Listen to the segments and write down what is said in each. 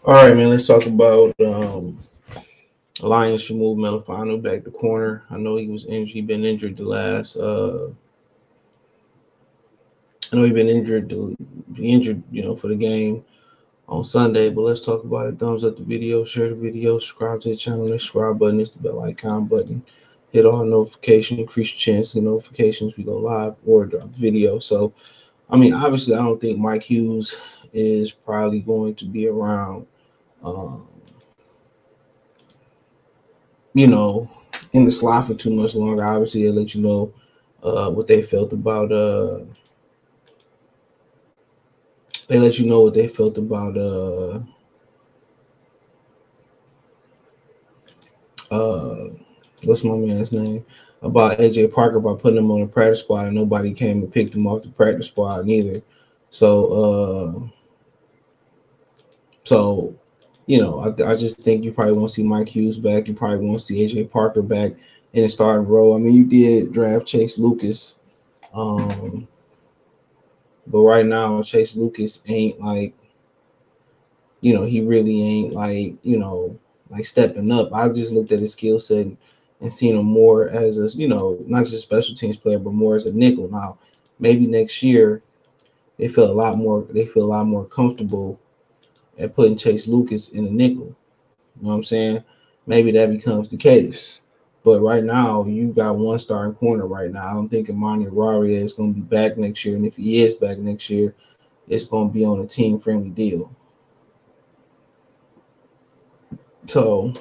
All right, man. Let's talk about Lions should move Melifano back to corner. I know he was injured. He been injured the last. I know he been injured. Injured, for the game on Sunday. But let's talk about it. Thumbs up the video, share the video, subscribe to the channel. The subscribe button is the bell icon button. Hit all notifications, increase your chance to notifications. We go live or drop video. So, I mean, obviously, I don't think Mike Hughes is probably going to be around. Um, in the slot for too much longer. Obviously, they'll let you know what they felt about. They let you know what they felt about. What's my man's name? About AJ Parker by putting him on the practice squad, and nobody came and picked him off the practice squad neither. So, I just think you probably won't see Mike Hughes back. You probably won't see AJ Parker back in the starting role. I mean, you did draft Chase Lucas, but right now Chase Lucas ain't like, he really ain't like, like stepping up. I just looked at his skill set and seen him more as a, not just a special teams player, but more as a nickel. Now, maybe next year they feel a lot more comfortable at putting Chase Lucas in a nickel. You know what I'm saying? Maybe that becomes the case. But right now, you got one starting corner right now. I don't think Amani Oruwariye is going to be back next year. And if he is back next year, it's going to be on a team-friendly deal. So,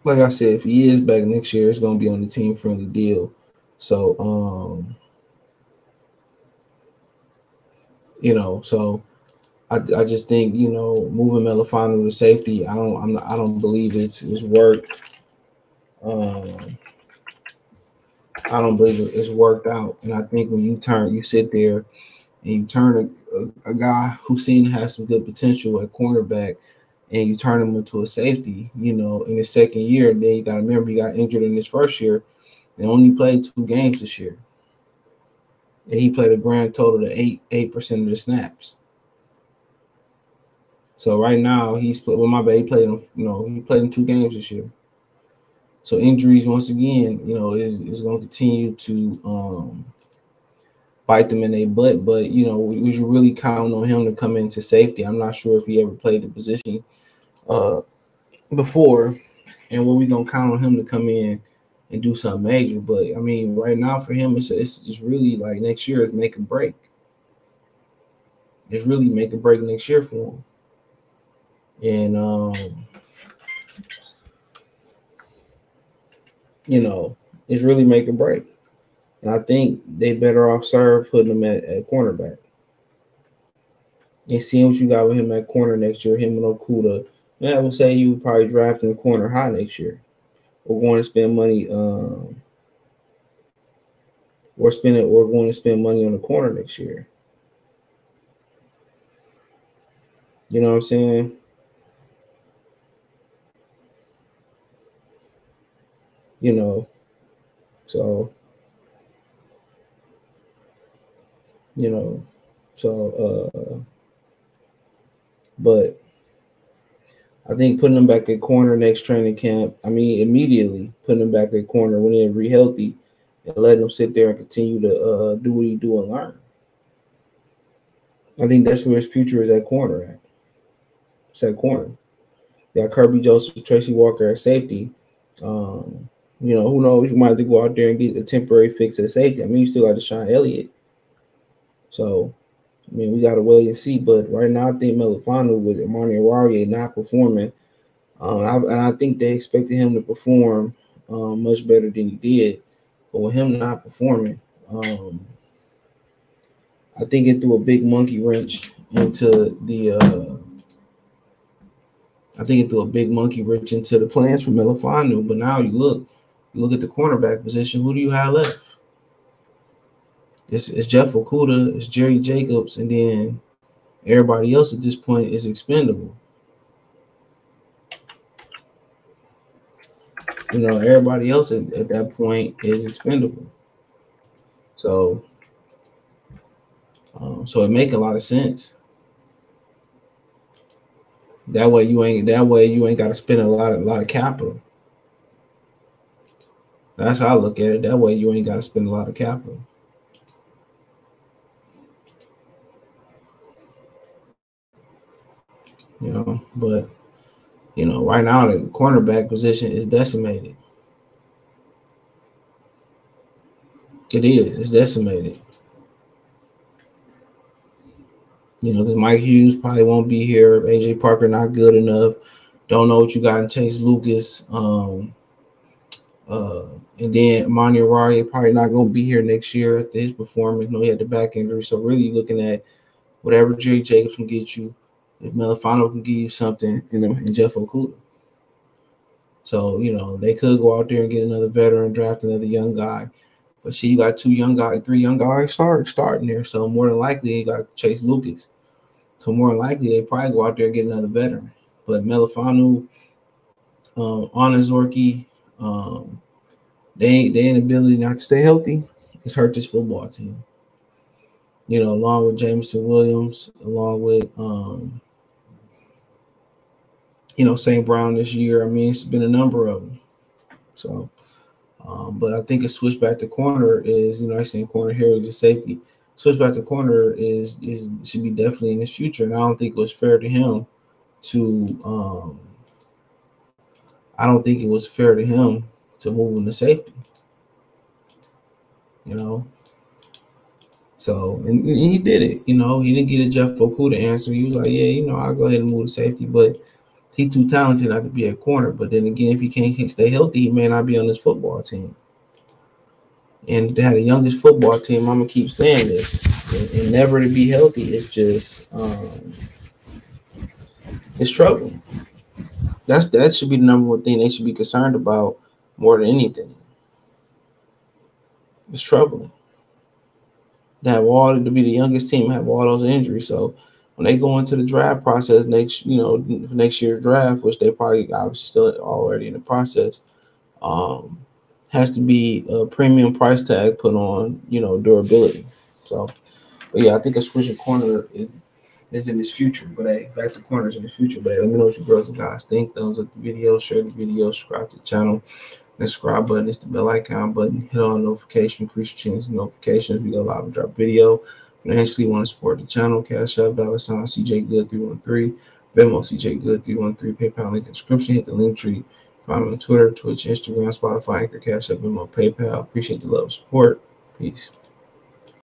like I said, if he is back next year, it's going to be on the team-friendly deal. So, I just think, moving Melifano to safety, I don't believe it's worked. I don't believe it's worked out. And I think when you sit there and you turn a guy who seemed to have some good potential at cornerback and you turn him into a safety, in his second year, and then you got to remember he got injured in his first year and only played 2 games this year. And he played a grand total of 8% of the snaps. So right now he played in 2 games this year. So injuries, once again, is going to continue to bite them in their butt. But, we should really count on him to come into safety. I'm not sure if he ever played the position before, and we're going to count on him to come in and do something major. But, I mean, right now for him, it's really like next year is make or break. It's really make or break next year for him. And, it's really make or break. And I think they better off serve putting him at cornerback. And seeing what you got with him at corner next year, him and Okudah. And I would say you would probably draft him corner high next year. Or going to spend money or going to spend money on the corner next year. You know what I'm saying? So but I think putting them back at corner next training camp, I mean, immediately putting them back at corner when they're re-healthy and letting them sit there and continue to do what he do and learn. I think that's where his future is at corner at. It's at corner. You got Kirby Joseph, Tracy Walker at safety. Who knows? You might have to go out there and get a temporary fix at safety. I mean, you still got Deshaun Elliott. So, I mean, we got to wait and see. But right now, I think Melifano with Amani Oruwariye not performing, and I think they expected him to perform much better than he did. But with him not performing, I think it threw a big monkey wrench into the. I think it threw a big monkey wrench into the plans for Melifano. But now you look at the cornerback position. Who do you have left? It's Jeff Okudah, it's Jerry Jacobs, and then everybody else at this point is expendable. Everybody else at that point is expendable. So it make a lot of sense. That way you ain't got to spend a lot of capital. That's how I look at it. That way you ain't got to spend a lot of capital. You know, but you know, right now the cornerback position is decimated. It is. It's decimated. You know, because Mike Hughes probably won't be here. AJ Parker not good enough. Don't know what you got in Chase Lucas. And then Amani Arari probably not going to be here next year after his performance. No, he had the back injury. So really looking at whatever Jerry Jacobs can get you, if Melifano can give you something, and Jeff Okudah. So, you know, they could go out there and get another veteran, draft another young guy. But see, you got three young guys starting there. So more than likely you got Chase Lucas. So more than likely they probably go out there and get another veteran. But Melifano, Anna Zorki, they inability not to stay healthy has hurt this football team. You know, along with Jameson Williams, along with you know, St. Brown this year. I mean, it's been a number of them. So, but I think a switch back to corner is, you know, I saying corner here is a safety. Switch back to corner is should be definitely in his future, and I don't think it was fair to him to. I don't think it was fair to him to move into safety. You know. So, and he did it. You know, he didn't get a Jeff Okudah answer. He was like, yeah, you know, I'll go ahead and move to safety, but he's too talented not to be a corner. But then again, if he can't stay healthy, he may not be on this football team. And to have the youngest football team, I'm gonna keep saying this, and never to be healthy is just it's troubling. That should be the number one thing they should be concerned about more than anything. It's troubling. To be the youngest team, have all those injuries. So when they go into the draft process next year's draft, which they probably obviously still already in the process, has to be a premium price tag put on, you know, durability. So, but yeah, I think a switching corner is in his future. But hey, back to corners in the future. But hey, let me know what you girls and guys think. Thumbs up the video, share the video, subscribe to the channel. The subscribe button is the bell icon button. Hit on notification, increase your chance of notifications. We go live and drop video. Financially want to support the channel, Cash App, $, CJ Good 313, Venmo CJ Good 313, PayPal link in description. Hit the link tree. Find me on Twitter, Twitch, Instagram, Spotify, Anchor, Cash App, Venmo, PayPal. Appreciate the love and support. Peace.